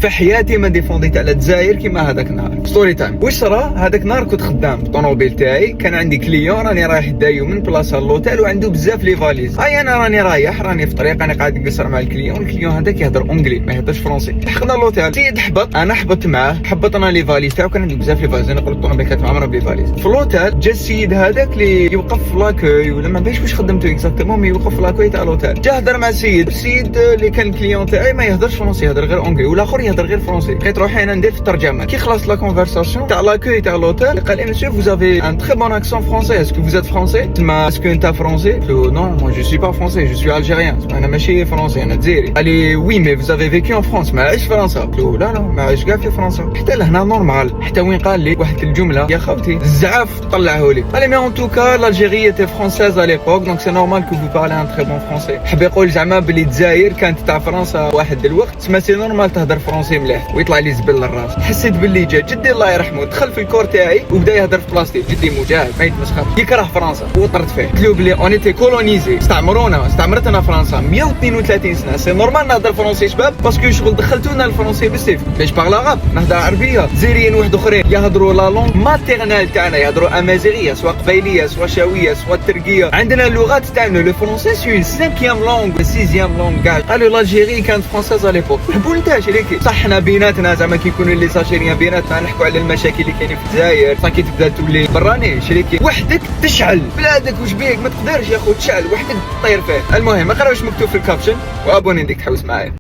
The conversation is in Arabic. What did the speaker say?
في حياتي ما ديفونديت على الجزائر كيما هذاك النهار. ستوري تايم. واش صرا هذاك النهار؟ كنت خدام بالطوموبيل تاعي، كان عندي كليون راني رايح دايو من بلاصه لوطيل وعنده بزاف لي فاليز. اي انا راني رايح، راني في الطريق، انا قاعد نقصر مع الكليون هذاك يهضر اونجلي ما يهضرش فرونسي. لحقنا لوطيل، سيد حبط، انا حبطت معاه، حبطنا لي فاليز تاعو، كان عندي بزاف لي فاليز، انا قلت الطوموبيل كانت معمره بلي فاليز. في لوطيل جا السيد هذاك اللي يوقف في لاكوي، ولا ما باش واش خدمته اكزاكتومون، مي يوقف في لاكوي تاع لوطيل. جا هضر مع السيد اللي كان الكليون تاعي ما يهضرش فرونسي، يهضر غير اونجلي، والاخر يهضر غير فرونسي. لقيت روحي انا ندير في الترجمه. كي خلصت لا كونفرساسيون تاع لاكوي تاع لوطيل، قال لي مسيو vous avez un très bon accent français, est-ce que vous êtes français? تما اسكو انت فرونسي؟ قلت له non moi je suis pas français, je suis algérien. انا ماشي فرونسي، انا جزائري. قال لي oui mais vous avez vécu en France. ما عشت في فرنسا. قلت له لا ما عشت كاع في فرنسا، حتى لهنا نورمال. حتى وين قال لي واحد الجمله يا خوتي الزعاف طلعه لي، قال لي mais en tout cas l'Algérie était française à l'époque donc c'est normal que vous parlez un très bon français. حب يقول زعما بلي الجزائر كانت تاع فرنسا واحد الوقت، تسمى سي نورمال تهضر فرونسي مليح. ويطلع لي زبل للراس. حسيت باللي جا جدي الله يرحمه دخل في الكور تاعي وبدا يهضر في بلاصتي. جدي مجاهد ما يتمسخر، يكره فرنسا وطرت فيه. قلت له بلي اونيتي كولونيزي، استعمرتنا فرنسا 132 سنه، سي نورمال نهضر فرونسي شباب باسكو شغل دخلتونا الفرونسي بالسيف. باش بارل عرب نهضر عربيه. جزائريين واحد اخرين يهضروا لا لونغ ماتيرنال تاعنا، يهضروا امازيغيه سواء قبيليه سواء شاويه سواء تركيه. عندنا اللغات تاعنا لو فرونسي سي سانكيام لونغ سيزيام لونغ كاع. قالوا لالجيري كانت فرونسيز على ليبوك. حبوا نتا شريكي صح، حنا بيناتنا زعما كيكونوا لي ساشيريان بيناتنا نحكوا على المشاكل اللي كاينين في الجزائر. صافي تبدا تولي براني شريكي وحدك تشعل بلادك. واش بيك ما تقدرش يا خو تشعل وحدك تطير فيه. المهم اقرا واش مكتوب في الكابشن وابوني ديك تحوس معايا.